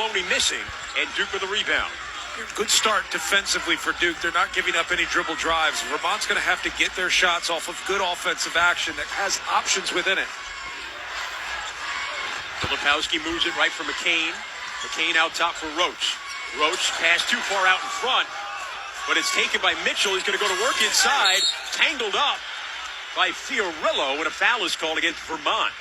Deloney missing, and Duke with the rebound. Good start defensively for Duke. They're not giving up any dribble drives. Vermont's going to have to get their shots off of good offensive action that has options within it. Filipowski moves it right for McCain. McCain out top for Roach. Roach pass too far out in front, but it's taken by Mitchell. He's going to go to work inside, tangled up by Fiorillo when a foul is called against Vermont.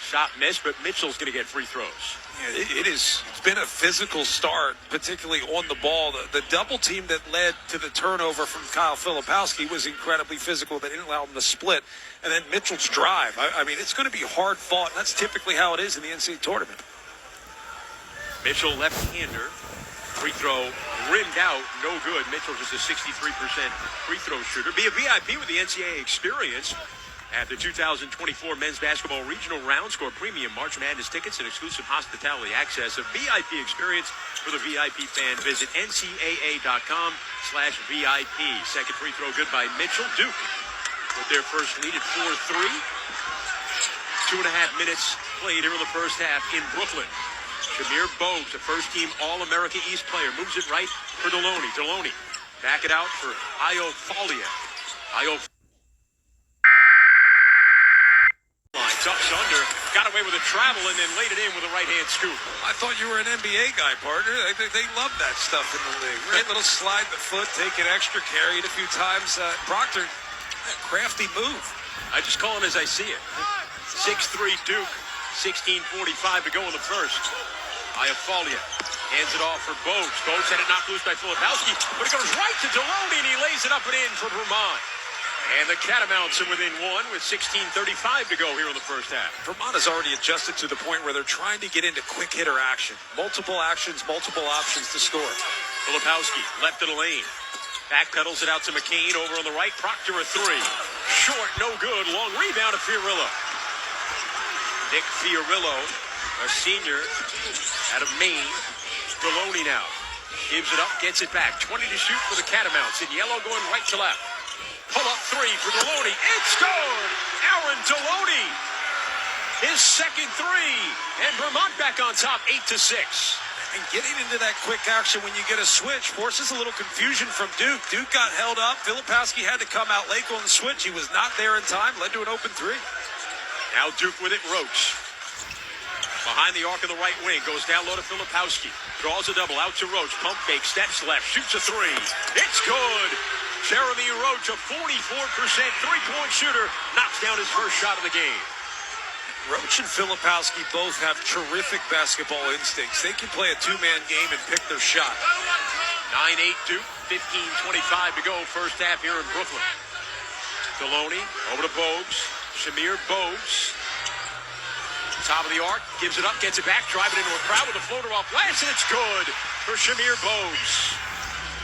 Shot missed, but Mitchell's going to get free throws. Yeah, it's been a physical start, particularly on the ball. The double team that led to the turnover from Kyle Filipowski was incredibly physical. They didn't allow him to split. And then Mitchell's drive. I mean, it's going to be hard fought. That's typically how it is in the NCAA tournament. Mitchell left-hander. Free throw rimmed out, no good. Mitchell just a 63% free throw shooter. Be a VIP with the NCAA experience at the 2024 Men's Basketball Regional Round. Score premium March Madness tickets and exclusive hospitality access. A VIP experience for the VIP fan. Visit ncaa.com/VIP. Second free throw good by Mitchell. Duke with their first lead at 4-3. 2.5 minutes played here in the first half in Brooklyn. Shamir Bogues, a first-team All-America East player, moves it right for Deloney. Deloney, back it out for Io Folia. Ducks under, got away with a travel, and then laid it in with a right-hand scoop. I thought you were an NBA guy, partner. They love that stuff in the league. Right, little slide the foot, take an extra carry it a few times. Proctor, crafty move. I just call it as I see it. 6-3 Duke, 16:45 to go in the first. Iafolia hands it off for Bogues. Bogues had it knocked loose by Filipowski, but it goes right to Deloney, and he lays it up and in for Vermont. And the Catamounts are within one with 16:35 to go here in the first half. Vermont has already adjusted to the point where they're trying to get into quick hitter action. Multiple actions, multiple options to score. Filipowski left of the lane. Backpedals it out to McCain over on the right. Proctor a three. Short, no good. Long rebound to Fiorillo. Nick Fiorillo, a senior out of Maine. Deloney now gives it up, gets it back. 20 to shoot for the Catamounts. In yellow going right to left. Pull up three for Deloney. It's good! Aaron Deloney. His second three. And Vermont back on top, 8-6. And getting into that quick action when you get a switch forces a little confusion from Duke. Duke got held up. Filipowski had to come out late on the switch. He was not there in time. Led to an open three. Now Duke with it, Roach. Behind the arc of the right wing, goes down low to Filipowski. Draws a double out to Roach. Pump fake, steps left, shoots a three. It's good! Jeremy Roach, a 44% three-point shooter, knocks down his first shot of the game. Roach and Filipowski both have terrific basketball instincts. They can play a two-man game and pick their shot. 9-8 Duke, 15:25 to go, first half here in Brooklyn. Deloney over to Bogues. Shamir Bogues. Top of the arc, gives it up, gets it back, driving into a crowd with a floater off glass, and it's good for Shamir Bogues.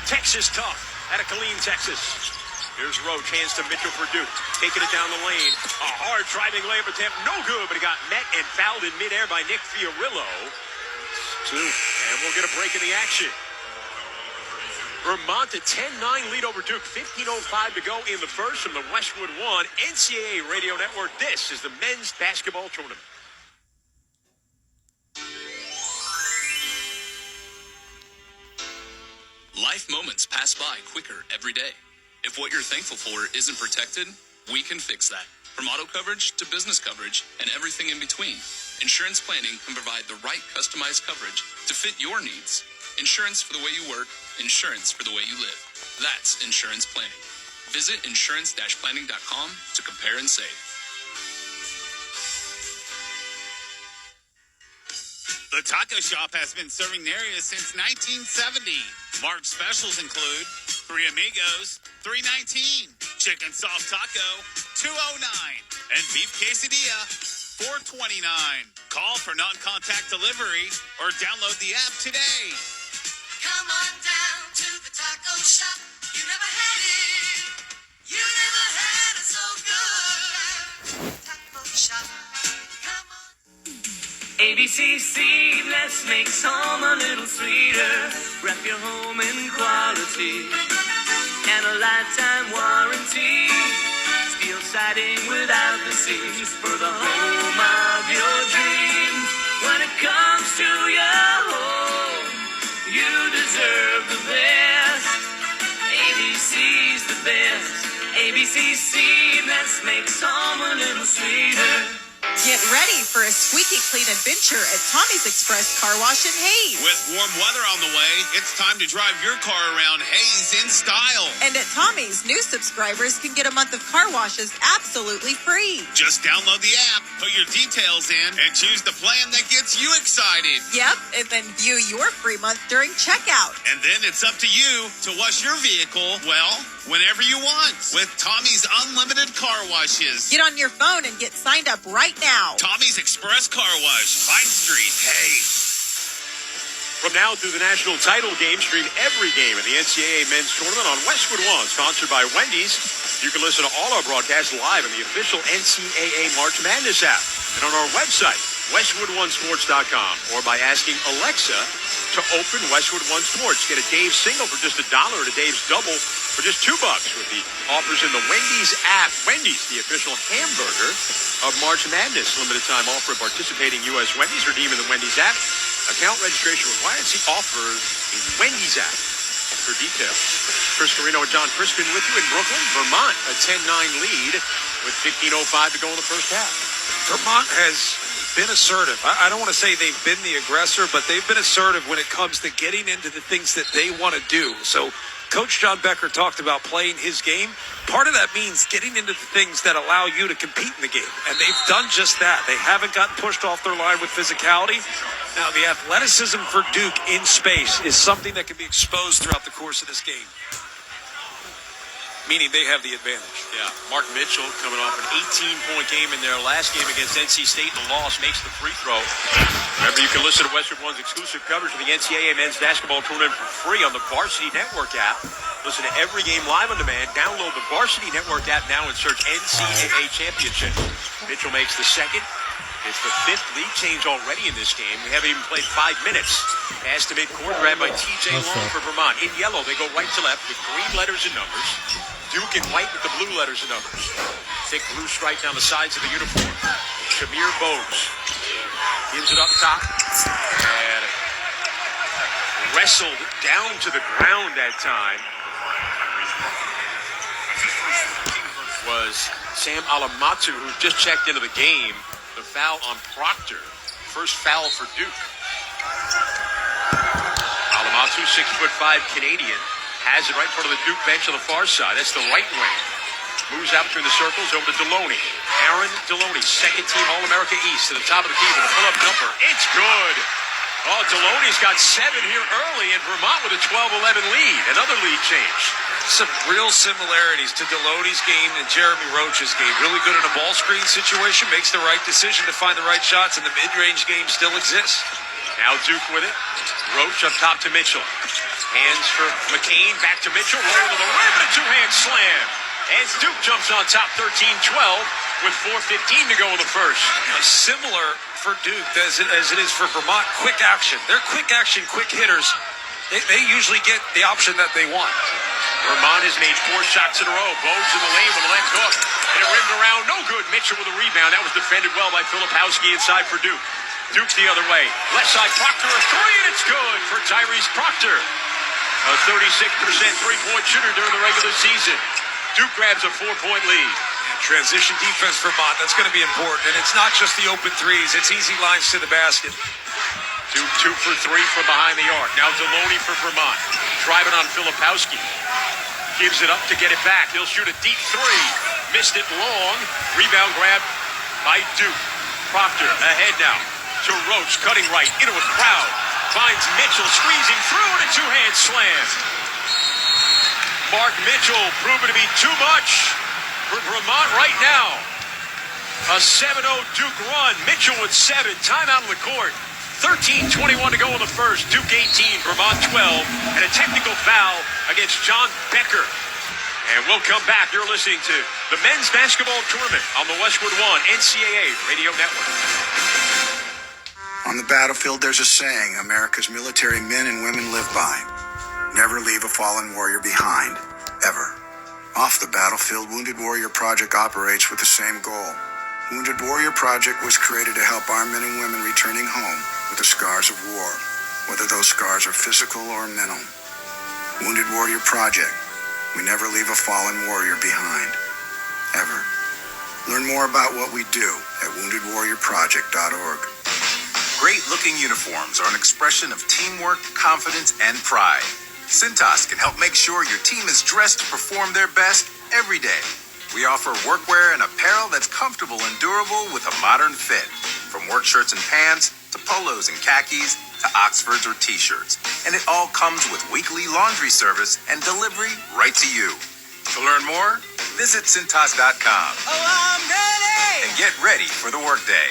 Texas tough out of Killeen, Texas. Here's Roach, hands to Mitchell for Duke. Taking it down the lane. A hard driving layup attempt, no good, but he got met and fouled in midair by Nick Fiorillo. Two, and we'll get a break in the action. Vermont a 10-9 lead over Duke. 15:05 to go in the first from the Westwood One NCAA Radio Network. This is the men's basketball tournament. Life moments pass by quicker every day. If what you're thankful for isn't protected, we can fix that. From auto coverage to business coverage and everything in between, insurance planning can provide the right customized coverage to fit your needs. Insurance for the way you work, insurance for the way you live. That's insurance planning. Visit insurance-planning.com to compare and save. The Taco Shop has been serving the area since 1970. March specials include Three Amigos, $3.19, Chicken Soft Taco, $2.09, and Beef Quesadilla, $4.29. Call for non-contact delivery or download the app today. Come on down to the Taco Shop. You never had it. You never had it so good. Taco Shop. Come on. ABC Seamless makes home a little sweeter. Wrap your home in quality and a lifetime warranty. Steel siding without the seams for the home of your dreams. When it comes to your home, this. ABC Seamless makes home a little sweeter. Get ready for a squeaky clean adventure at Tommy's Express Car Wash in Hayes. With warm weather on the way, it's time to drive your car around Hayes in style. And at Tommy's, new subscribers can get a month of car washes absolutely free. Just download the app, put your details in, and choose the plan that gets you excited. Yep, and then view your free month during checkout. And then it's up to you to wash your vehicle, well, whenever you want, with Tommy's unlimited car washes. Get on your phone and get signed up right now. Tommy's Express Car Wash, Vine Street, Hayes. From now through the national title game, stream every game in the NCAA men's tournament on Westwood One, sponsored by Wendy's. You can listen to all our broadcasts live on the official NCAA March Madness app and on our website, westwood1sports.com, or by asking Alexa to open Westwood One Sports. Get a Dave's single for just $1 or a Dave's double for just $2 with the offers in the Wendy's app. Wendy's, the official hamburger of March Madness. Limited time offer at participating U.S. Wendy's. Redeem in the Wendy's app. Account registration required. See offers in Wendy's app for details. Chris Carino and John Crispin with you in Brooklyn, Vermont. A 10-9 lead with 15:05 to go in the first half. Vermont has been assertive. I don't want to say they've been the aggressor, but they've been assertive when it comes to getting into the things that they want to do. So Coach John Becker talked about playing his game. Part of that means getting into the things that allow you to compete in the game. And they've done just that. They haven't gotten pushed off their line with physicality. Now, the athleticism for Duke in space is something that can be exposed throughout the course of this game. Meaning they have the advantage. Yeah, Mark Mitchell coming off an 18-point game in their last game against NC State in the loss, makes the free throw. Remember, you can listen to Westwood One's exclusive coverage of the NCAA men's basketball tournament for free on the Varsity Network app. Listen to every game live on demand. Download the Varsity Network app now and search NCAA Championship. Mitchell makes the second. It's the fifth lead change already in this game. We haven't even played 5 minutes. Pass to midcourt, grabbed by T.J. Long for Vermont. In yellow, they go right to left with green letters and numbers. Duke in white with the blue letters and numbers. Thick blue stripe down the sides of the uniform. Shamir Bogues gives it up top. And wrestled down to the ground that time was Sam Alamatu, who just checked into the game. The foul on Proctor. First foul for Duke. Alamatu, 6'5" Canadian, has it right in front of the Duke bench on the far side. That's the right wing. Moves out between the circles over to Deloney. Aaron Deloney, second team All-America East, to the top of the key with a pull-up jumper. It's good. Oh, Deloney's got 7 here early, and Vermont with a 12-11 lead. Another lead change. Some real similarities to Deloney's game and Jeremy Roach's game. Really good in a ball screen situation, makes the right decision to find the right shots, and the mid-range game still exists. Now Duke with it. Roach up top to Mitchell. Hands for McCain, back to Mitchell, roll to the rim, and a two-hand slam. As Duke jumps on top 13-12 with 4:15 to go in the first. Similar for Duke as it is for Vermont, quick action. They're quick action, quick hitters. They usually get the option that they want. Vermont has made 4 shots in a row. Bogues in the lane with a left hook. And it rimmed around, no good. Mitchell with a rebound. That was defended well by Filipowski inside for Duke. Duke the other way. Left side, Proctor a 3, and it's good for Tyrese Proctor. A 36% three-point shooter during the regular season. Duke grabs a 4-point lead. Transition defense for Vermont, that's going to be important. And it's not just the open threes, it's easy lines to the basket. Duke 2 for 3 from behind the arc. Now Deloney for Vermont. Driving on Filipowski. Gives it up to get it back. He'll shoot a deep 3. Missed it long. Rebound grab by Duke. Proctor ahead now to Roach. Cutting right into a crowd. Finds Mitchell squeezing through and a two-hand slam. Mark Mitchell proven to be too much for Vermont right now. A 7-0 Duke run. Mitchell with 7. Timeout on the court. 13:21 to go in the first. Duke 18, Vermont 12. And a technical foul against John Becker. And we'll come back. You're listening to the men's basketball tournament on the Westwood One NCAA Radio Network. On the battlefield, there's a saying America's military men and women live by. Never leave a fallen warrior behind, ever. Off the battlefield, Wounded Warrior Project operates with the same goal. Wounded Warrior Project was created to help our men and women returning home with the scars of war, whether those scars are physical or mental. Wounded Warrior Project, We never leave a fallen warrior behind. Ever. Learn more about what we do at woundedwarriorproject.org. Great-looking uniforms are an expression of teamwork, confidence, and pride. Cintas can help make sure your team is dressed to perform their best every day. We offer workwear and apparel that's comfortable and durable with a modern fit. From work shirts and pants, to polos and khakis, to Oxfords or t-shirts. And it all comes with weekly laundry service and delivery right to you. To learn more, visit Cintas.com. Oh, I'm ready! And get ready for the workday.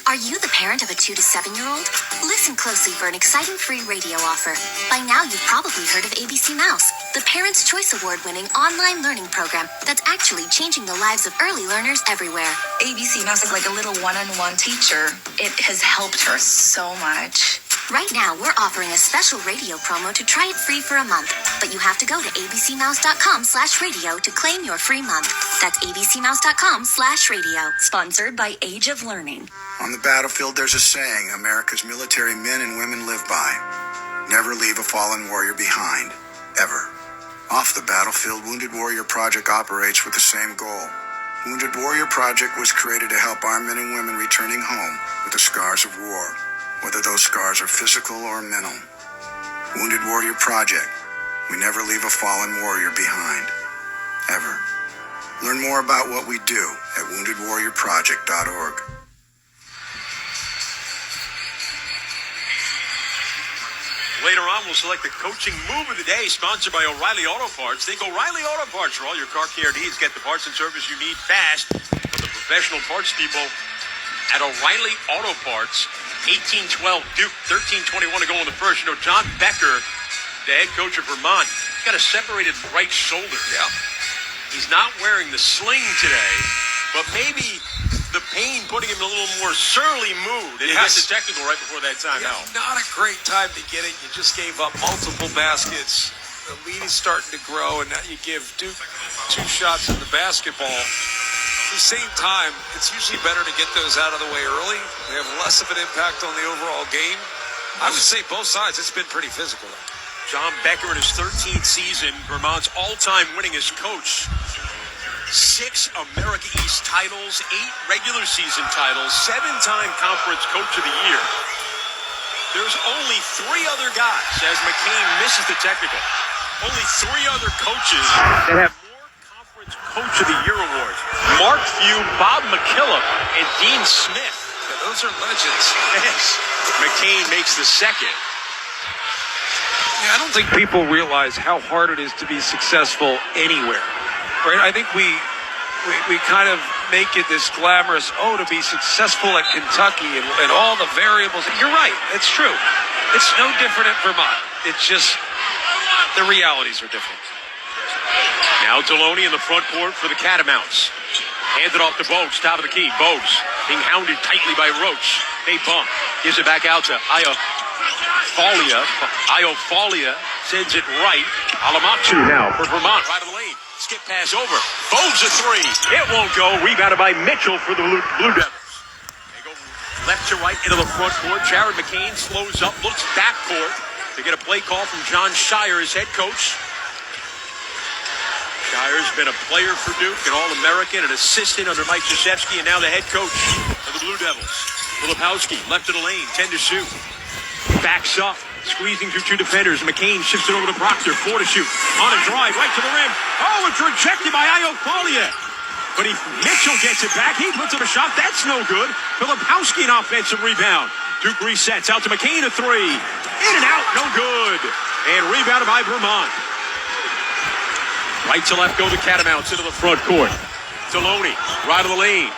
Are you the parent of a 2 to 7-year-old? Listen closely for an exciting free radio offer. By now, you've probably heard of ABC Mouse, the Parents' Choice Award-winning online learning program that's actually changing the lives of early learners everywhere. ABC Mouse is like a little one-on-one teacher. It has helped her so much. Right now, we're offering a special radio promo to try it free for a month. But you have to go to abcmouse.com/radio to claim your free month. That's abcmouse.com/radio. Sponsored by Age of Learning. On the battlefield, there's a saying America's military men and women live by. Never leave a fallen warrior behind. Ever. Off the battlefield, Wounded Warrior Project operates with the same goal. Wounded Warrior Project was created to help our men and women returning home with the scars of war, whether those scars are physical or mental. Wounded Warrior Project. We never leave a fallen warrior behind. Ever. Learn more about what we do at woundedwarriorproject.org. Later on, we'll select the coaching move of the day, sponsored by O'Reilly Auto Parts. Think O'Reilly Auto Parts for all your car care needs. Get the parts and service you need fast from the professional parts people at O'Reilly Auto Parts. 18-12 Duke, 13-21 to go in the first. You know, John Becker, the head coach of Vermont, got a separated right shoulder. Yeah. He's not wearing the sling today, but maybe the pain putting him in a little more surly mood. And he gets the technical right before that timeout. Not a great time to get it. You just gave up multiple baskets. The lead is starting to grow, and now you give Duke 2 shots in the basketball. At the same time, it's usually better to get those out of the way early. They have less of an impact on the overall game. I would say both sides, it's been pretty physical. John Becker in his 13th season, Vermont's all-time winningest coach. 6 America East titles, 8 regular season titles, 7-time conference coach of the year. There's only 3 other guys, as McCain misses the technical. Only 3 other coaches that have more conference coach of the year awards. Mark Few, Bob McKillop, and Dean Smith. Yeah, those are legends. Yes. McCain makes the second. Yeah, I don't think people realize how hard it is to be successful anywhere. Right? I think we kind of make it this glamorous, to be successful at Kentucky and all the variables. You're right. It's true. It's no different at Vermont. It's just the realities are different. Now Deloney in the front court for the Catamounts. Handed off to Bogues, top of the key. Bogues being hounded tightly by Roach. They bump. Gives it back out to Iofalia. Iofalia sends it right. Alamatu now for Vermont, right of the lane. Skip pass over. Bogues a 3. It won't go. Rebounded by Mitchell for the Blue Devils. They go left to right into the front court. Jared McCain slows up, looks back court to get a play call from John Shire, his head coach. Shire's been a player for Duke, an All-American, an assistant under Mike Krzyzewski, and now the head coach of the Blue Devils. Filipowski left of the lane, 10 to shoot. Backs up. Squeezing through 2 defenders. McCain shifts it over to Proctor. 4 to shoot. On a drive, right to the rim. Oh, it's rejected by Iofalia. But Mitchell gets it back. He puts up a shot. That's no good. Filipowski an offensive rebound. Duke resets out to McCain, a 3. In and out, no good. And rebounded by Vermont. Right to left go the Catamounts into the front court. Deloney, right of the lane.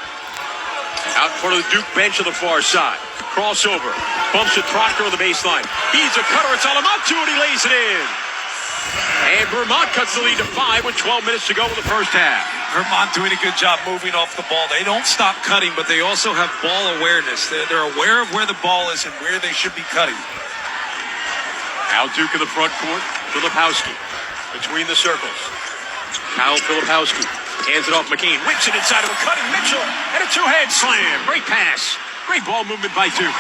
Out in front of the Duke bench on the far side. Crossover. Bumps it Proctor on the baseline. He's a cutter. It's Alamatu, and he lays it in. And Vermont cuts the lead to 5 with 12 minutes to go in the first half. Vermont doing a good job moving off the ball. They don't stop cutting, but they also have ball awareness. They're aware of where the ball is and where they should be cutting. Al Duke in the front court. Filipowski between the circles. Kyle Filipowski hands it off McCain. Whips it inside of a cutting Mitchell. And a 2-hand slam. Great pass Great ball movement by Duke.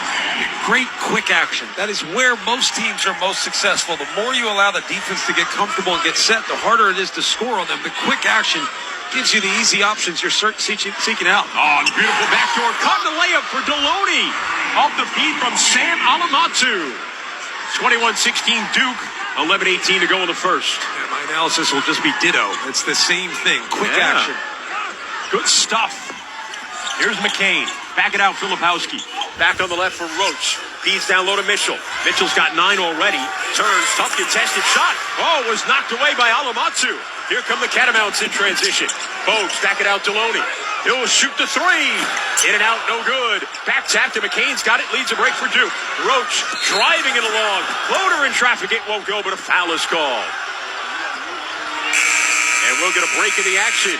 Great quick action. That is where most teams are most successful. The more you allow the defense to get comfortable and get set, the harder it is to score on them. The quick action gives you the easy options you're seeking out. Oh, beautiful backdoor cut and the layup for Deloney. Off the feed from Sam Alamatu. 21-16 Duke. 11:18 to go in the first. Yeah, my analysis will just be ditto. It's the same thing. Quick action. Good stuff. Here's McCain. Back it out, Filipowski. Back on the left for Roach. Feeds down low to Mitchell. Mitchell's got 9 already. Turns, tough contested shot. Oh, was knocked away by Alamatu. Here come the Catamounts in transition. Bogues, back it out, Deloney. He'll shoot the 3. In and out, no good. Back tap to McCain's got it. Leads a break for Duke. Roach driving it along. Floater in traffic. It won't go, but a foul is called. And we'll get a break in the action.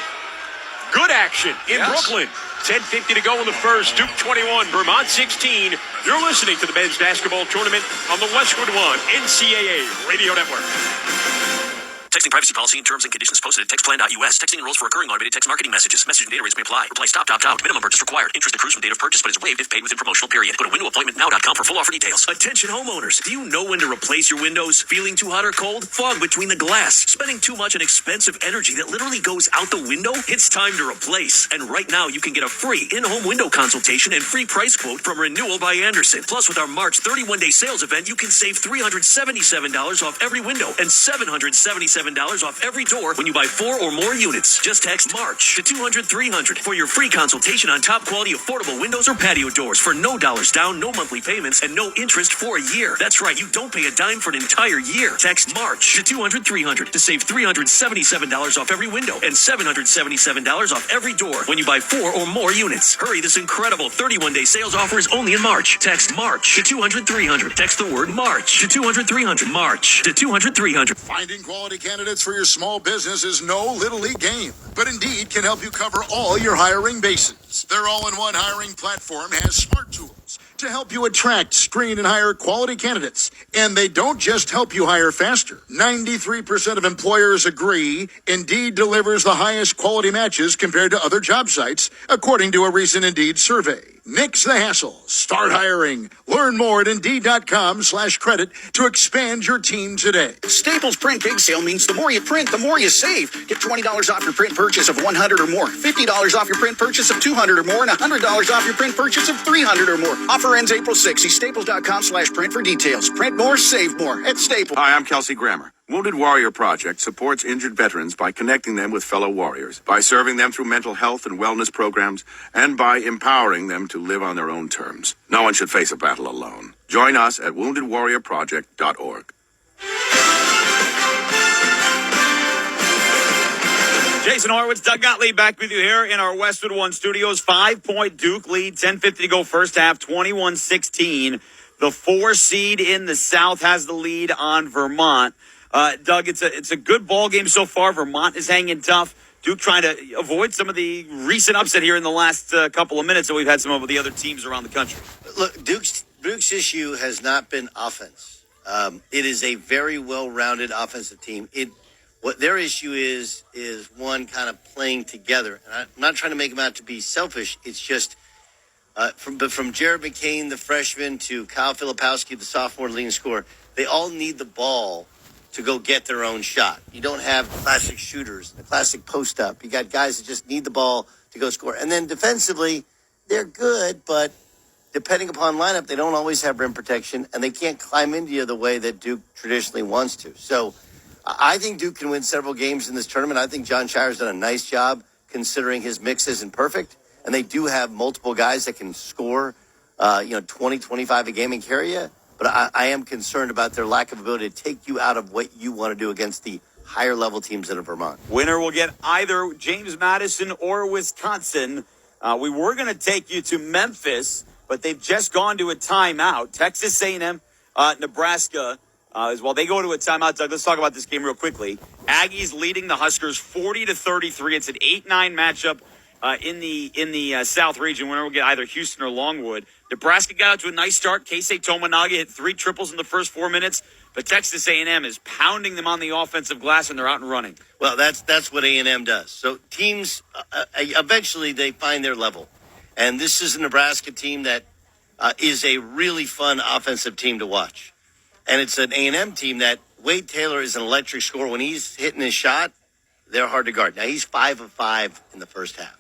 Good action in Brooklyn. 10:50 to go in the first. Duke 21, Vermont 16. You're listening to the men's basketball tournament on the Westwood One NCAA Radio Network. Texting privacy policy and terms and conditions posted at textplan.us. Texting enrolls for recurring automated text marketing messages. Message and data rates may apply. Reply stop, opt out. Minimum purchase required. Interest accrues from date of purchase but is waived if paid within promotional period. Go to windowappointmentnow.com for full offer details. Attention homeowners. Do you know when to replace your windows? Feeling too hot or cold? Fog between the glass? Spending too much on expensive energy that literally goes out the window? It's time to replace. And right now you can get a free in-home window consultation and free price quote from Renewal by Andersen. Plus with our March 31-day sales event, you can save $377 off every window and $777 off every door when you buy 4 or more units. Just text MARCH to 200-300 for your free consultation on top quality affordable windows or patio doors for no dollars down, no monthly payments, and no interest for a year. That's right, you don't pay a dime for an entire year. Text MARCH to 200-300 to save $377 off every window and $777 off every door when you buy 4 or more units. Hurry, this incredible 31-day sales offer is only in March. Text MARCH to 200-300. Text the word MARCH to 200-300. MARCH to 200-300. Finding quality candidates for your small business is no little league game, but Indeed can help you cover all your hiring bases. Their all-in-one hiring platform has smart tools to help you attract, screen, and hire quality candidates. And they don't just help you hire faster. 93% of employers agree Indeed delivers the highest quality matches compared to other job sites, according to a recent Indeed survey. Nix the hassle. Start hiring. Learn more at Indeed.com/credit to expand your team today. Staples Print Big Sale means the more you print, the more you save. Get $20 off your print purchase of $100 or more, $50 off your print purchase of $200 or more, and $100 off your print purchase of $300 or more. Offer ends April 6th. See Staples.com/print for details. Print more, save more at Staples. Hi, I'm Kelsey Grammer. Wounded Warrior Project supports injured veterans by connecting them with fellow warriors, by serving them through mental health and wellness programs, and by empowering them to live on their own terms. No one should face a battle alone. Join us at woundedwarriorproject.org. Jason Horowitz, Doug Gottlieb back with you here in our Westwood One studios. 5-point Duke lead, 10:50 to go first half, 21-16. The 4 seed in the South has the lead on Vermont. Doug, it's a good ball game so far. Vermont is hanging tough. Duke trying to avoid some of the recent upset here in the last couple of minutes that we've had some of the other teams around the country. Look, Duke's issue has not been offense. It is a very well-rounded offensive team. What their issue is one kind of playing together. And I'm not trying to make them out to be selfish. It's just from Jared McCain, the freshman, to Kyle Filipowski, the sophomore leading scorer, they all need the ball to go get their own shot. You don't have classic shooters, the classic post-up. You got guys that just need the ball to go score. And then defensively, they're good, but depending upon lineup, they don't always have rim protection, and they can't climb into you the way that Duke traditionally wants to. So I think Duke can win several games in this tournament. I think John Shire's done a nice job considering his mix isn't perfect, and they do have multiple guys that can score 20, 25 a game and carry you. But I am concerned about their lack of ability to take you out of what you want to do against the higher level teams in Vermont. Winner will get either James Madison or Wisconsin. We were going to take you to Memphis, but they've just gone to a timeout. Texas A&M, Nebraska, as well. They go to a timeout. Doug, let's talk about this game real quickly. Aggies leading the Huskers 40-33. It's an 8-9 matchup in the South region. Winner will get either Houston or Longwood. Nebraska got out to a nice start. Keisei Tominaga hit 3 triples in the first 4 minutes, but Texas A&M is pounding them on the offensive glass, and they're out and running. Well, that's what A&M does. So teams, eventually they find their level. And this is a Nebraska team that is a really fun offensive team to watch. And it's an A&M team that Wade Taylor is an electric scorer. When he's hitting his shot, they're hard to guard. Now, he's 5 of 5 in the first half.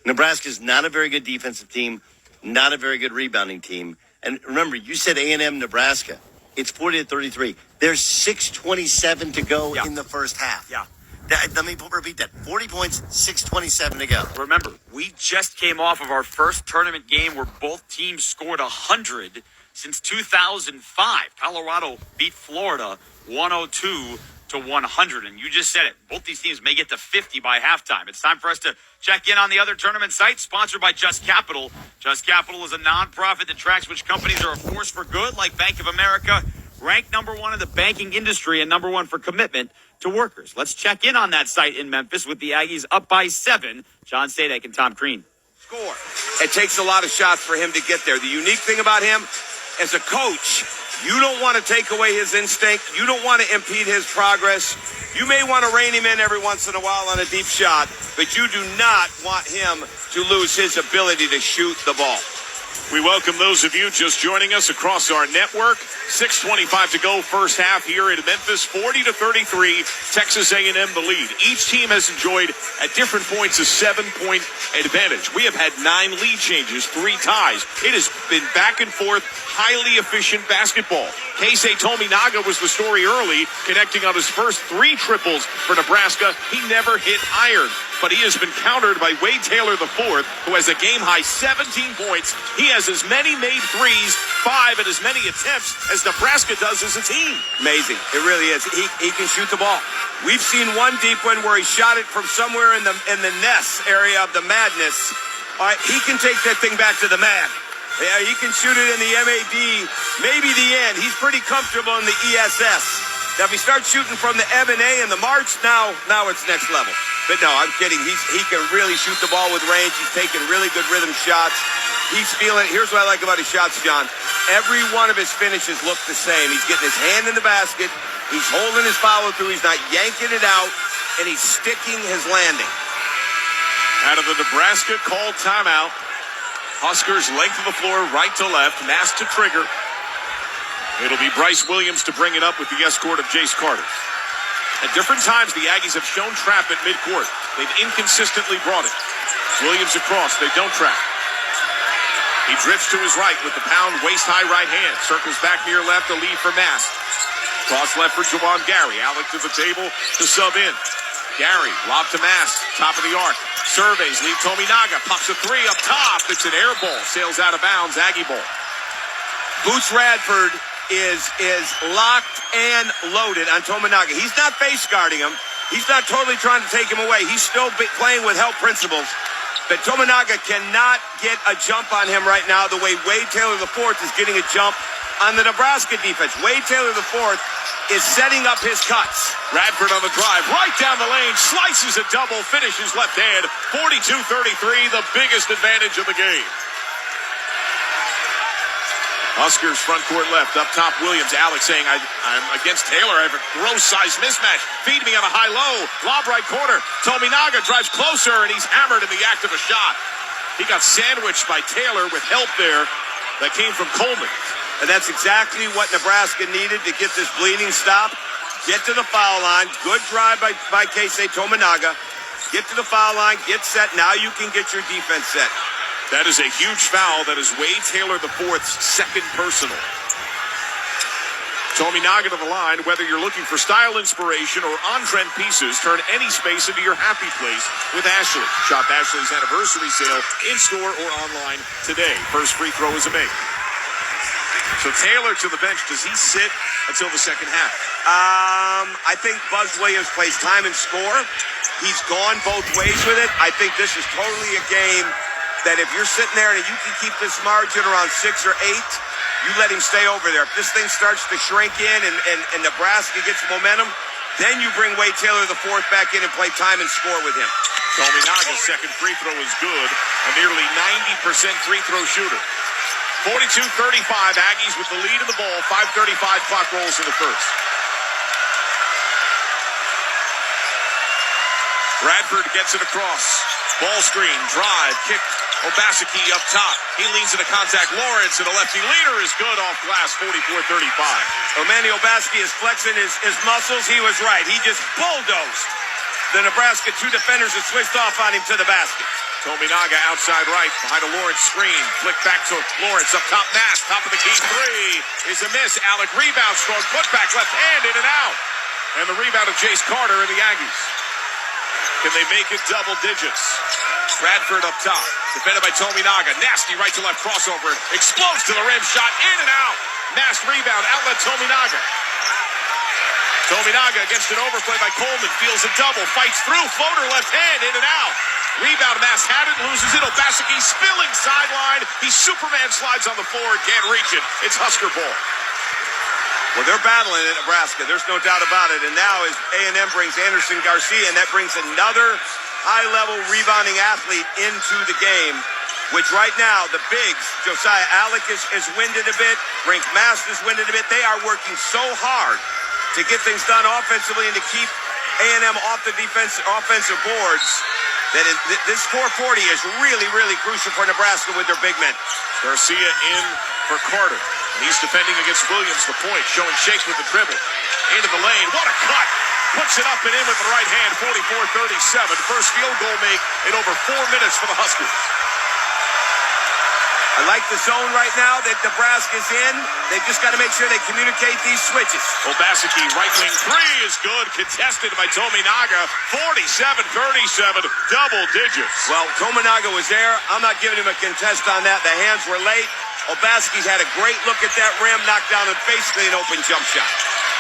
Nebraska's not a very good defensive team, not a very good rebounding team. And remember, you said A&M Nebraska. It's 40-33. There's 6:27 to go in the first half. Yeah. Let me repeat that. 40 points, 6:27 to go. Remember, we just came off of our first tournament game where both teams scored 100 since 2005. Colorado beat Florida 102-100. And you just said it. Both these teams may get to 50 by halftime. It's time for us to check in on the other tournament sites, sponsored by Just Capital. Just Capital is a nonprofit that tracks which companies are a force for good, like Bank of America, ranked #1 in the banking industry and #1 for commitment to workers. Let's check in on that site in Memphis with the Aggies up by 7. John Sadek and Tom Crean. Score. It takes a lot of shots for him to get there. The unique thing about him, as a coach, you don't want to take away his instinct. You don't want to impede his progress. You may want to rein him in every once in a while on a deep shot, but you do not want him to lose his ability to shoot the ball. We welcome those of you just joining us across our network. 6:25 to go first half here in Memphis. 40-33, Texas A&M the lead. Each team has enjoyed at different points a 7-point advantage. We have had 9 lead changes, 3 ties. It has been back and forth, highly efficient basketball. Keisei Tominaga was the story early, connecting on his first 3 triples for Nebraska. He never hit iron, but he has been countered by Wade Taylor IV, who has a game-high 17 points. He has as many made threes, 5 and as many attempts as Nebraska does as a team. Amazing. It really is. He can shoot the ball. We've seen one deep one where he shot it from somewhere in the nest area of the madness. All right, he can take that thing back to the mat. Yeah, he can shoot it in the MAD, maybe the end. He's pretty comfortable in the ESS. Now, if he starts shooting from the M&A and the March, now it's next level. But no, I'm kidding. He can really shoot the ball with range. He's taking really good rhythm shots. He's feeling it. Here's what I like about his shots, John. Every one of his finishes look the same. He's getting his hand in the basket. He's holding his follow-through. He's not yanking it out. And he's sticking his landing. Out of the Nebraska called timeout. Huskers length of the floor, right to left, mass to trigger. It'll be Bryce Williams to bring it up with the escort of Jace Carter. At different times, the Aggies have shown trap at midcourt. They've inconsistently brought it. Williams across, they don't trap. He drifts to his right with the pound waist-high right hand. Circles back near left, a lead for Mass. Cross left for Juwan Gary. Alec to the table to sub in. Gary, lob to Mass, top of the arc. Surveys, lead Tominaga, pops a 3 up top. It's an air ball, sails out of bounds, Aggie ball. Boots Radford is locked and loaded on Tominaga. He's not face guarding him. He's not totally trying to take him away. He's still playing with help principles. But Tominaga cannot get a jump on him right now the way Wade Taylor IV is getting a jump on the Nebraska defense. Wade Taylor IV is setting up his cuts. Radford on the drive, right down the lane, slices a double, finishes left hand. 42-33, the biggest advantage of the game. Huskers front court left, up top Williams. Alex saying, I'm against Taylor. I have a gross size mismatch. Feed me on a high-low. Lob right corner. Tominaga drives closer, and he's hammered in the act of a shot. He got sandwiched by Taylor with help there that came from Coleman. And that's exactly what Nebraska needed to get this bleeding stop. Get to the foul line. Good drive by Keisei Tominaga. Get to the foul line. Get set. Now you can get your defense set. That is a huge foul. That is Wade Taylor IV's second personal. Tominaga to the line. Whether you're looking for style inspiration or on-trend pieces, turn any space into your happy place with Ashley. Shop Ashley's anniversary sale in-store or online today. First free throw is a make. So Taylor to the bench. Does he sit until the second half? I think Buzz Williams plays time and score. He's gone both ways with it. I think this is totally a game that if you're sitting there and you can keep this margin around 6 or 8, you let him stay over there. If this thing starts to shrink in and Nebraska gets momentum, then you bring Wade Taylor IV back in and play time and score with him. Tominaga's second free throw is good. A nearly 90% free throw shooter. 42-35, Aggies with the lead in the ball. 5:35 clock rolls in the first. Radford gets it across. Ball screen, drive, kick Obaseki up top. He leans into contact. Lawrence and a lefty leader is good off glass, 44-35. Manny Obaseki is flexing his muscles. He was right. He just bulldozed the Nebraska two defenders that switched off on him to the basket. Tominaga outside right, behind a Lawrence screen. Flick back to Lawrence, up top, Mass, top of the key, three is a miss. Alec rebound, strong putback, left hand, in and out. And the rebound of Jace Carter and the Aggies. Can they make it double digits? Bradford up top, defended by Tominaga. Nasty right to left crossover. Explodes to the rim, shot in and out. Mass rebound, outlet Tominaga. Tominaga against an overplay by Coleman. Feels a double, fights through, floater left hand, in and out. Rebound, Mass had it, loses it. Obaseki spilling sideline. He Superman slides on the floor, can't reach it. It's Husker ball. Well, they're battling in Nebraska. There's no doubt about it. And now as A&M brings Anderson Garcia, and that brings another high-level rebounding athlete into the game, which right now, the bigs, Josiah Alec is winded a bit. Brink Mast is winded a bit. They are working so hard to get things done offensively and to keep A&M off the offensive boards that this 440 is really, really crucial for Nebraska with their big men. Garcia in for Carter. He's defending against Williams, the point, showing shake with the dribble. Into the lane, what a cut! Puts it up and in with the right hand, 44-37. First field goal make in over 4 minutes for the Huskers. I like the zone right now that Nebraska's in. They've just got to make sure they communicate these switches. Obaseki, right wing three is good. Contested by Tominaga. 47-37, double digits. Well, Tominaga was there. I'm not giving him a contest on that. The hands were late. Obaseki's had a great look at that rim, knocked down and basically an open jump shot.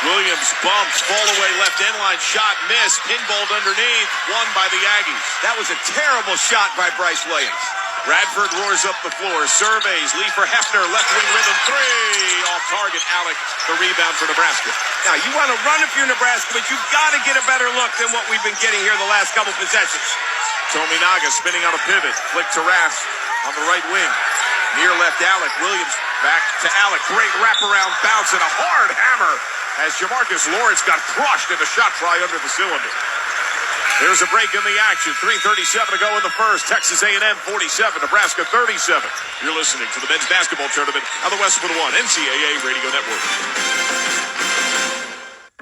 Williams bumps, fall away left end line shot, missed, pinballed underneath, won by the Aggies. That was a terrible shot by Bryce Williams. Bradford roars up the floor, surveys, Lee for Hefner, left wing rhythm three, off target, Alec, the rebound for Nebraska. Now, you want to run if you're Nebraska, but you've got to get a better look than what we've been getting here the last couple possessions. Tominaga spinning on a pivot, flick to Rass on the right wing. Near left Alec, Williams back to Alec, great wraparound bounce and a hard hammer as Jamarcus Lawrence got crushed in the shot try under the cylinder. There's a break in the action. 3:37 to go in the first. Texas A&M 47, Nebraska 37. You're listening to the men's basketball tournament on the Westwood One NCAA Radio Network.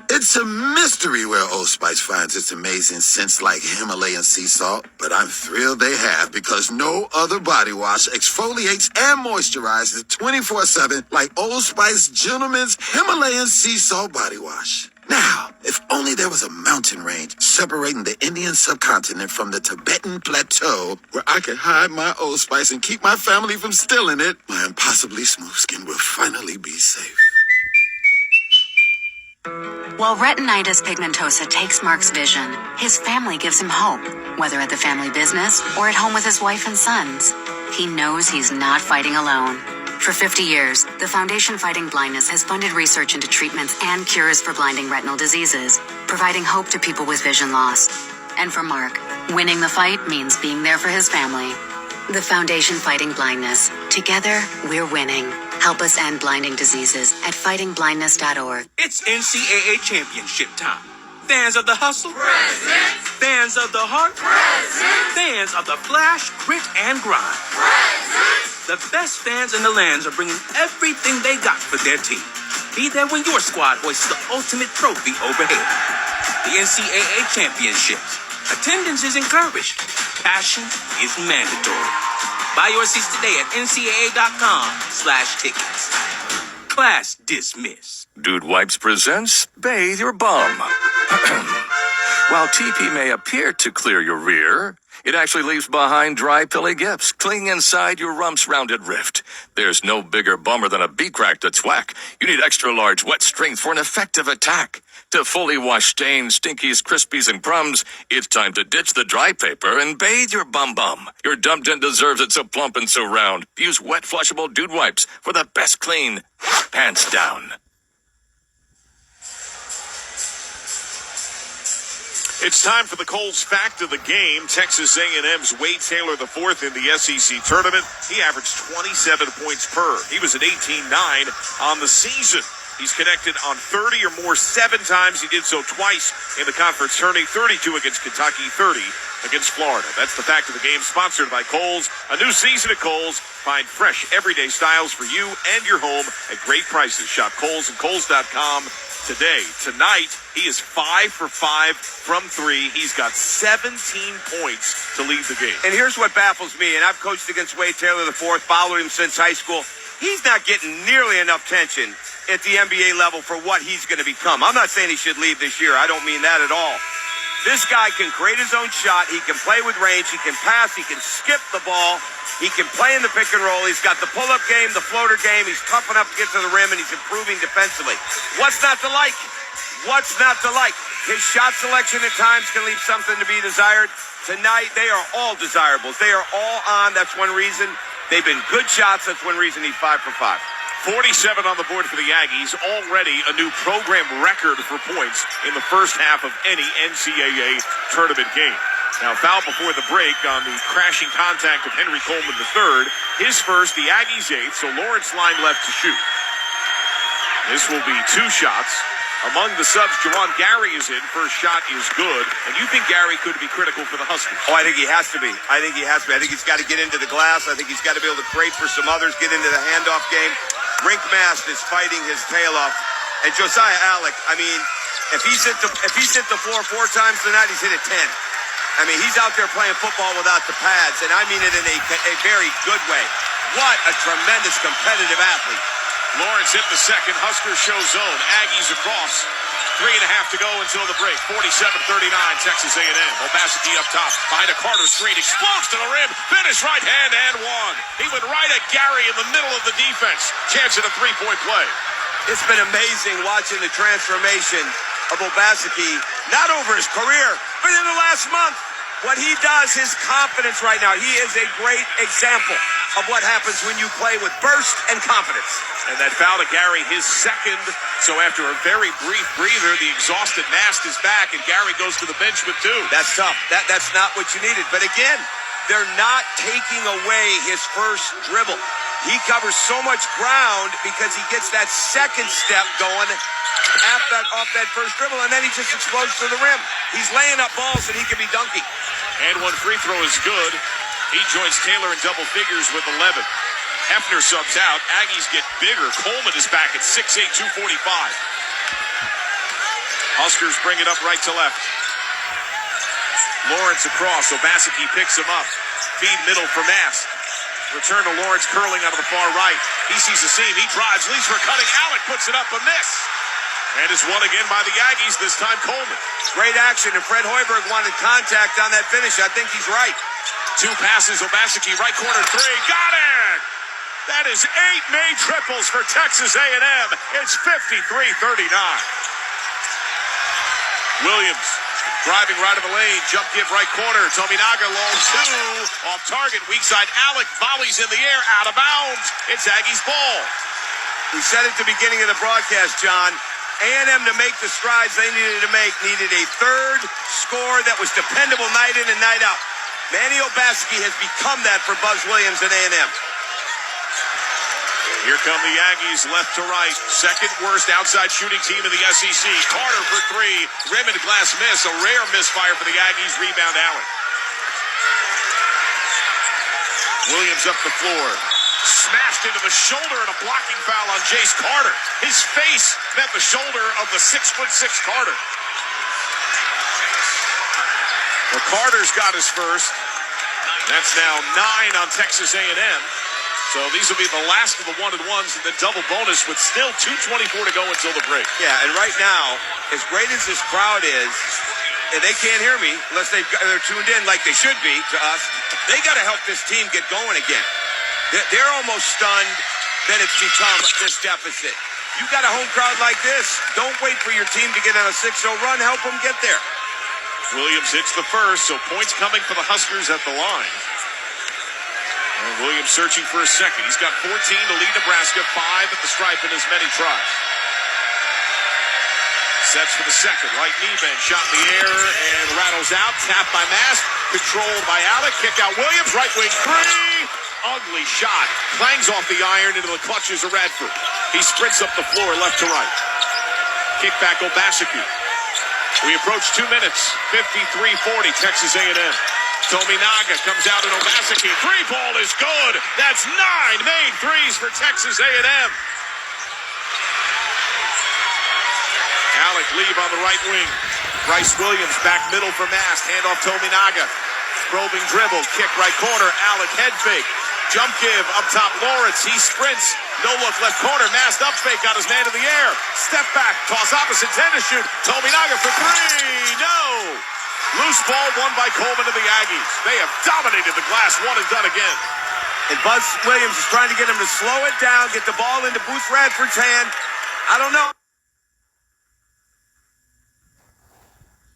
It's a mystery where Old Spice finds its amazing scents like Himalayan sea salt, but I'm thrilled they have because no other body wash exfoliates and moisturizes 24/7 like Old Spice Gentleman's Himalayan sea salt body wash. Now, if only there was a mountain range separating the Indian subcontinent from the Tibetan plateau where I could hide my Old Spice and keep my family from stealing it, my impossibly smooth skin will finally be safe. While retinitis pigmentosa takes Mark's vision, his family gives him hope, whether at the family business or at home with his wife and sons. He knows he's not fighting alone. For 50 years, the Foundation Fighting Blindness has funded research into treatments and cures for blinding retinal diseases, providing hope to people with vision loss. And for Mark, winning the fight means being there for his family. The Foundation Fighting Blindness. Together, we're winning. Help us end blinding diseases at fightingblindness.org. It's NCAA championship time. Fans of the hustle? Present. Fans of the heart? Present. Fans of the flash, grit, and grind? Present. The best fans in the lands are bringing everything they got for their team. Be there when your squad hoists the ultimate trophy overhead. The NCAA championships. Attendance is encouraged. Passion is mandatory. Buy your seats today at ncaa.com/tickets. Class dismissed. Dude Wipes presents Bathe Your Bum. While TP may appear to clear your rear, it actually leaves behind dry, pilly gips clinging inside your rump's rounded rift. There's no bigger bummer than a beak crack that's whack. You need extra large wet strength for an effective attack. To fully wash stains, stinkies, crispies, and crumbs, it's time to ditch the dry paper and bathe your bum. Your dum-dum deserves it so plump and so round. Use wet, flushable Dude Wipes for the best clean, pants down. It's time for the Coles fact of the game. Texas A&M's Wade Taylor IV in the SEC tournament. He averaged 27 points per. He was at 18-9 on the season. He's connected on 30 or more 7 times. He did so twice in the conference tourney, 32 against Kentucky, 30 against Florida. That's the fact of the game, sponsored by Kohl's. A new season at Kohl's. Find fresh, everyday styles for you and your home at great prices. Shop Kohl's and Kohl's.com today. Tonight, he is 5 for 5 from 3. He's got 17 points to lead the game. And here's what baffles me, and I've coached against Wade Taylor IV, followed him since high school. He's not getting nearly enough tension at the NBA level for what he's going to become. I'm not saying he should leave this year. I don't mean that at all. This guy can create his own shot. He can play with range. He can pass. He can skip the ball. He can play in the pick and roll. He's got the pull-up game, the floater game. He's tough enough to get to the rim, and he's improving defensively. What's not to like? What's not to like? His shot selection at times can leave something to be desired. Tonight, they are all desirables. They are all on. That's one reason. They've been good shots. That's one reason he's 5 for 5. 47 on the board for the Aggies, already a new program record for points in the first half of any NCAA tournament game. Now, foul before the break on the crashing contact of Henry Coleman III. His first, the Aggies' 8th, so Lawrence line left to shoot. This will be 2 shots. Among the subs, Jawan Gary is in. First shot is good. And you think Gary could be critical for the Huskers? Oh, I think he has to be. I think he's got to get into the glass. I think he's got to be able to create for some others, get into the handoff game. Rink Mast is fighting his tail off. And Josiah Allick, I mean, if he's hit the floor 4 times tonight, he's hit it 10. I mean, he's out there playing football without the pads, and I mean it in a very good way. What a tremendous competitive athlete. Lawrence hit the second. Huskers show zone. Aggies across. 3.5 to go until the break. 47-39, Texas A&M. Obaseki up top. Behind a Carter screen. Explodes to the rim. Finish right hand and one. He went right at Gary in the middle of the defense. Chance at a 3-point play. It's been amazing watching the transformation of Obaseki, not over his career, but in the last month. What he does, his confidence right now, he is a great example of what happens when you play with burst and confidence. And that foul to Gary, his second. So after a very brief breather, the exhausted Mast is back, and Gary goes to the bench with 2. That's tough. That's not what you needed. But again, they're not taking away his first dribble. He covers so much ground because he gets that second step going off that first dribble, and then he just explodes to the rim. He's laying up balls that he could be dunking. And one free throw is good. He joins Taylor in double figures with 11. Hefner subs out. Aggies get bigger. Coleman is back at 6'8", 245. Huskers bring it up right to left. Lawrence across. Obaseki picks him up. Feed middle for Mast. Return to Lawrence curling out of the far right. He sees the seam. He drives. Leads for cutting. Allick puts it up. A miss. And it's won again by the Aggies, this time Coleman. Great action, and Fred Hoiberg wanted contact on that finish. I think he's right. 2 passes, Obaseki, right corner 3. Got it! That is 8 made triples for Texas A&M. It's 53-39. Williams driving right of the lane. Jump give right corner. Tominaga long 2. Off target, weak side. Allick volleys in the air, out of bounds. It's Aggies ball. We said at the beginning of the broadcast, John, A&M to make the strides they needed to make needed a third score that was dependable night in and night out. Manny Obaseki has become that for Buzz Williams and A&M. Here come the Aggies left to right. Second worst outside shooting team in the SEC. Carter for 3. Rim and glass miss. A rare misfire for the Aggies. Rebound Allen. Williams up the floor. Smashed into the shoulder and a blocking foul on Jace Carter. His face met the shoulder of the 6'6" Carter. Well, Carter's got his first. That's now 9 on Texas A&M. So these will be the last of the 1-and-1s and the double bonus with still 2:24 to go until the break. Yeah, and right now, as great as this crowd is, and they can't hear me unless they're tuned in like they should be to us, they got to help this team get going again. They're almost stunned that it's become this deficit. You got a home crowd like this, don't wait for your team to get on a 6-0 run. Help them get there. Williams hits the first, so points coming for the Huskers at the line. And Williams searching for a second. He's got 14 to lead Nebraska, 5 at the stripe in as many tries. Sets for the second. Right knee bend. Shot in the air and rattles out. Tap by Mast. Controlled by Allick. Kick out Williams. Right wing 3. Ugly shot. Clangs off the iron into the clutches of Radford. He sprints up the floor left to right. Kick back Obaseki. We approach 2 minutes. 53-40 Texas A&M. Tominaga comes out in Obaseki. Three ball is good. That's 9 made threes for Texas A&M. Alec Leave on the right wing. Bryce Williams back middle for Mast. Hand off Tominaga. Probing dribble. Kick right corner. Alec head fake. Jump give up top Lawrence. He sprints. No look left corner. Mast up fake. Got his man in the air. Step back. Toss opposite 10 to shoot. Tominaga for three. No. Loose ball won by Coleman to the Aggies. They have dominated the glass. One and done again. And Buzz Williams is trying to get him to slow it down, get the ball into Booth Radford's hand. I don't know.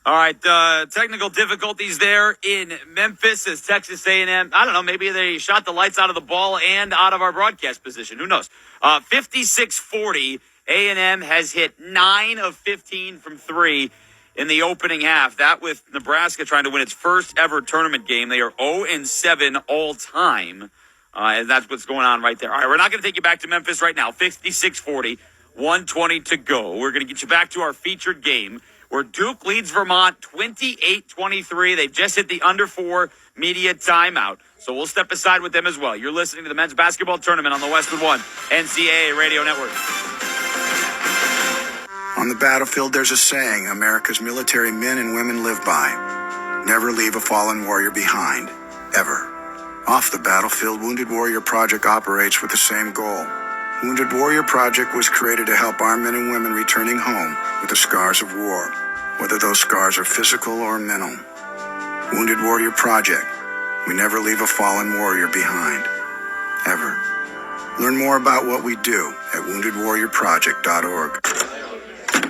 All right, technical difficulties there in Memphis as Texas A&M. I don't know, maybe they shot the lights out of the ball and out of our broadcast position. Who knows? 56-40, A&M has hit 9 of 15 from 3 in the opening half. That with Nebraska trying to win its first ever tournament game. They are 0-7 all time. And that's what's going on right there. All right, we're not going to take you back to Memphis right now. 56-40, 1:20 to go. We're going to get you back to our featured game where Duke leads Vermont 28-23. They've just hit the under 4 media timeout. So we'll step aside with them as well. You're listening to the men's basketball tournament on the Westwood One NCAA Radio Network. On the battlefield, there's a saying America's military men and women live by. Never leave a fallen warrior behind, ever. Off the battlefield, Wounded Warrior Project operates with the same goal. Wounded Warrior Project was created to help our men and women returning home with the scars of war, whether those scars are physical or mental. Wounded Warrior Project. We never leave a fallen warrior behind, ever. Learn more about what we do at woundedwarriorproject.org.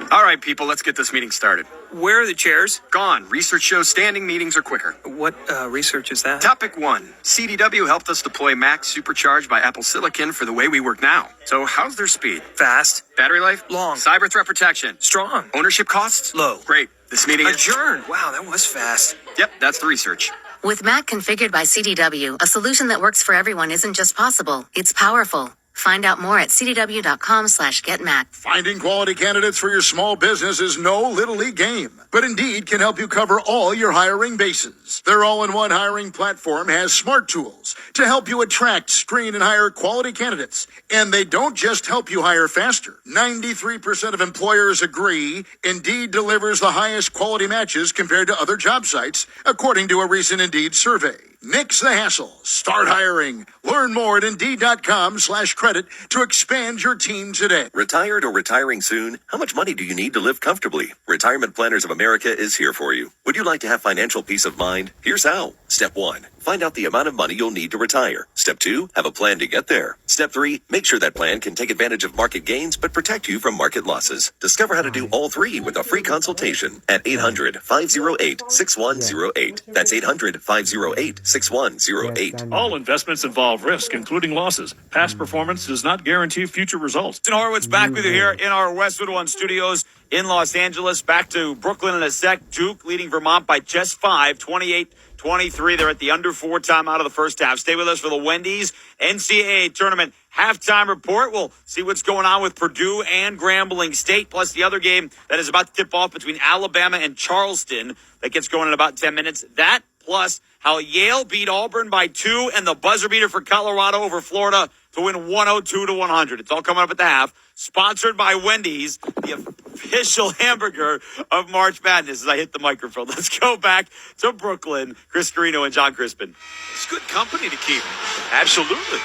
All right, people, let's get this meeting started. Where are the chairs? Gone. Research shows standing meetings are quicker. What research is that? Topic 1. CDW helped us deploy Mac Supercharged by Apple Silicon for the way we work now. So how's their speed? Fast. Battery life? Long. Cyber threat protection? Strong. Ownership costs? Low. Great. This meeting Adjourned. Wow, that was fast. Yep, that's the research. With Mac configured by CDW, a solution that works for everyone isn't just possible, it's powerful. Find out more at cdw.com/getmac. Finding quality candidates for your small business is no little league game, but Indeed can help you cover all your hiring bases. Their all-in-one hiring platform has smart tools to help you attract, screen, and hire quality candidates. And they don't just help you hire faster. 93% of employers agree Indeed delivers the highest quality matches compared to other job sites, according to a recent Indeed survey. Nix the hassle. Start hiring. Learn more at Indeed.com/credit to expand your team today. Retired or retiring soon? How much money do you need to live comfortably? Retirement Planners of America is here for you. Would you like to have financial peace of mind? Here's how. Step 1. Find out the amount of money you'll need to retire. Step 2. Have a plan to get there. Step 3. Make sure that plan can take advantage of market gains but protect you from market losses. Discover how to do all 3 with a free consultation at 800-508-6108. That's 800-508-6108. All investments involve risk, including losses. Past performance does not guarantee future results. Justin Horowitz back with you here in our Westwood One studios in Los Angeles. Back to Brooklyn in a sec. Duke leading Vermont by just 5, 28-23. They're at the under 4 time out of the first half. Stay with us for the Wendy's NCAA tournament halftime report. We'll see what's going on with Purdue and Grambling State, plus the other game that is about to tip off between Alabama and Charleston that gets going in about 10 minutes. That plus how Yale beat Auburn by 2 and the buzzer beater for Colorado over Florida to win 102-100. It's all coming up at the half. Sponsored by Wendy's, the official hamburger of March Madness. As I hit the microphone, let's go back to Brooklyn. Chris Carino and John Crispin. It's good company to keep. Absolutely.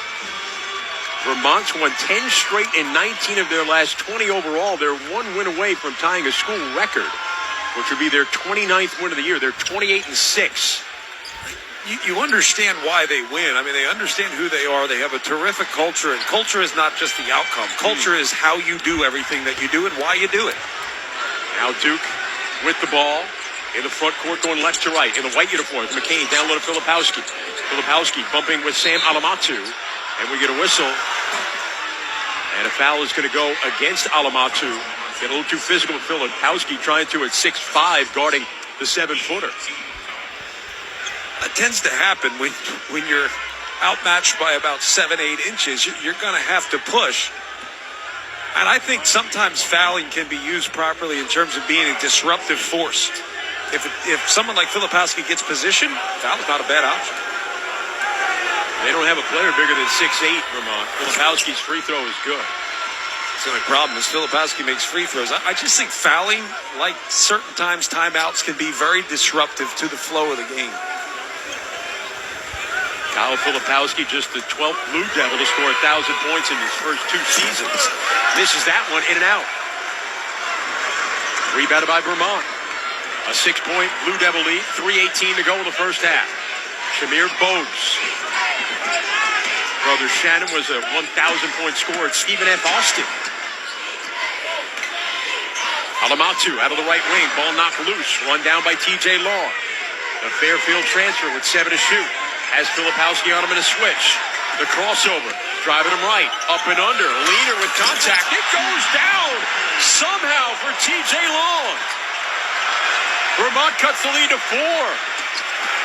Vermont's won 10 straight and 19 of their last 20 overall. They're 1 win away from tying a school record, which would be their 29th win of the year. They're 28-6. You understand why they win. I mean, they understand who they are. They have a terrific culture, and culture is not just the outcome. Culture is how you do everything that you do and why you do it. Now Duke with the ball in the front court going left to right in the white uniforms. McCain down low to Filipowski. Filipowski bumping with Sam Alamatu, and we get a whistle. And a foul is going to go against Alamatu. Get a little too physical with Filipowski trying to at 6'5", guarding the 7-footer. That tends to happen when you're outmatched by about 7-8 inches. You're going to have to push. And I think sometimes fouling can be used properly in terms of being a disruptive force. If someone like Filipowski gets position, foul is not a bad option. They don't have a player bigger than 6'8", Vermont. Filipowski's free throw is good. The only problem is Filipowski makes free throws. I just think fouling, like certain times timeouts, can be very disruptive to the flow of the game. Kyle Filipowski, just the 12th Blue Devil to score 1,000 points in his first 2 seasons. Misses that one, in and out. Rebounded by Vermont. A 6-point Blue Devil lead, 3:18 to go in the first half. Shamir Bogues. Brother Shannon was a 1,000-point scorer at Stephen F. Austin. Alamatu out of the right wing. Ball knocked loose. Run down by T.J. Law. The Fairfield transfer with 7 to shoot. Has Filipowski on him in a switch. The crossover. Driving him right. Up and under. Leaner with contact. It goes down somehow for T.J. Long. Vermont cuts the lead to 4.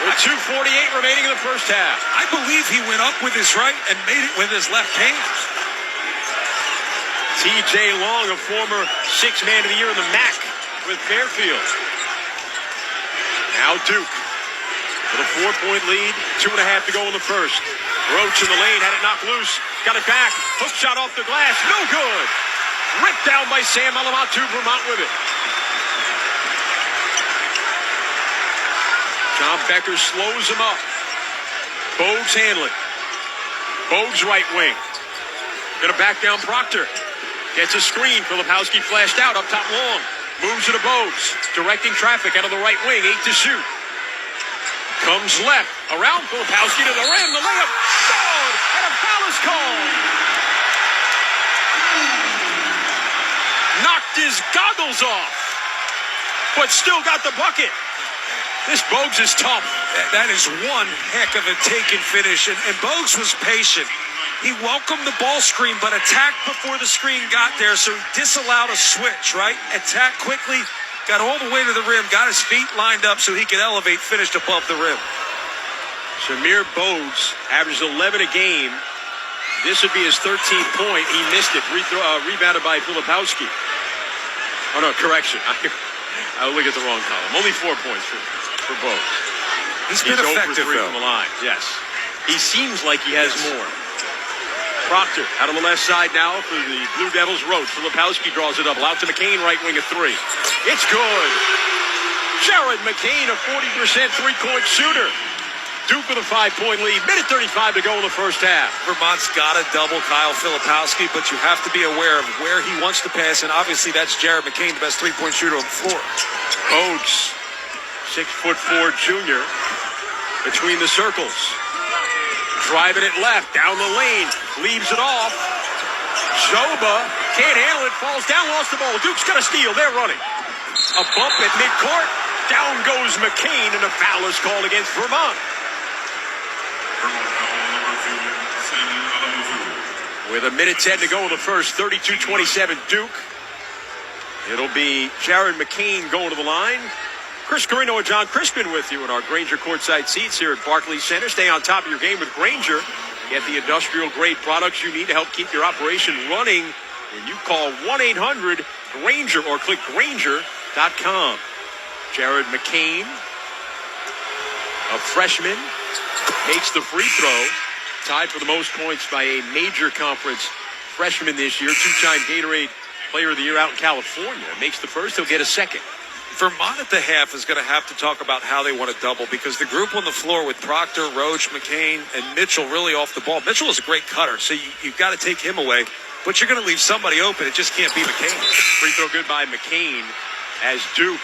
With 2:48 remaining in the first half. I believe he went up with his right and made it with his left hand. T.J. Long, a former 6th man of the year in the MAC with Fairfield. Now Duke with a 4-point lead, 2.5 to go in the first. Roach in the lane, had it knocked loose, got it back, hook shot off the glass, no good. Ripped down by Sam Alamatu, Vermont with it. John Becker slows him up. Bogues handling. Bogues right wing. Gonna back down Proctor. Gets a screen. Filipowski flashed out up top long. Moves to the Bogues. Directing traffic out of the right wing. 8 to shoot. Comes left. Around Filipowski to the rim. The layup. Good. And a foul is called. Knocked his goggles off. But still got the bucket. This Bogues is tough. That is one heck of a take and finish. And Bogues was patient. He welcomed the ball screen, but attacked before the screen got there, so he disallowed a switch, right? Attacked quickly, got all the way to the rim, got his feet lined up so he could elevate, finished above the rim. Shamir Bogues averages 11 a game. This would be his 13th point. He missed it. Rebounded by Filipowski. Oh, no, correction. I look at the wrong column. Only 4 points for Bogues. He's been effective, 0 for 3 from the line. Yes. He seems like he has more. Proctor out on the left side now for the Blue Devils. Roach. Filipowski draws a double. Out to McCain, right wing, a 3. It's good. Jared McCain, a 40% three-point shooter. Duke with a 5-point lead. Minute 35 to go in the first half. Vermont's got to double Kyle Filipowski, but you have to be aware of where he wants to pass, and obviously that's Jared McCain, the best three-point shooter on the floor. Bogues, 6'4" junior, between the circles. Driving it left, down the lane, leaves it off. Shoba can't handle it, falls down, lost the ball. Duke's got a steal, they're running. A bump at midcourt, down goes McCain, and a foul is called against Vermont. With a minute 10 to go in the first, 32-27 Duke. It'll be Jared McCain going to the line. Chris Carino and John Crispin with you in our Grainger courtside seats here at Barclays Center. Stay on top of your game with Grainger. Get the industrial-grade products you need to help keep your operation running when you call 1-800-GRAINGER or click Grainger.com. Jared McCain, a freshman, makes the free throw. Tied for the most points by a major conference freshman this year. 2-time Gatorade Player of the Year out in California. Makes the first, he'll get a second. Vermont at the half is going to have to talk about how they want to double, because the group on the floor with Proctor, Roach, McCain, and Mitchell really off the ball. Mitchell is a great cutter, so you've got to take him away, but you're going to leave somebody open. It just can't be McCain. Free throw good by McCain as Duke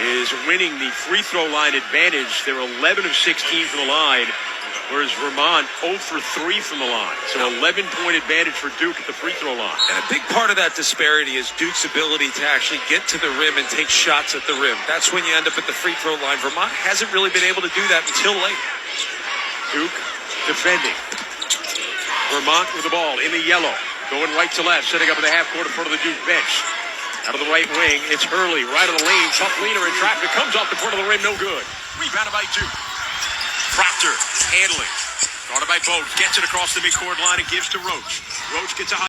is winning the free throw line advantage. They're 11 of 16 from the line, whereas Vermont 0 for 3 from the line. So 11-point advantage for Duke at the free throw line. And a big part of that disparity is Duke's ability to actually get to the rim and take shots at the rim. That's when you end up at the free throw line. Vermont hasn't really been able to do that until late. Duke defending. Vermont with the ball in the yellow. Going right to left, setting up in the half court in front of the Duke bench. Out of the right wing, it's Hurley, right of the lane. Tough leaner in traffic, comes off the front of the rim, no good. Rebounded by Duke. Proctor handling. Guarded by Bogues. Gets it across the midcourt line and gives to Roach. Roach gets a high.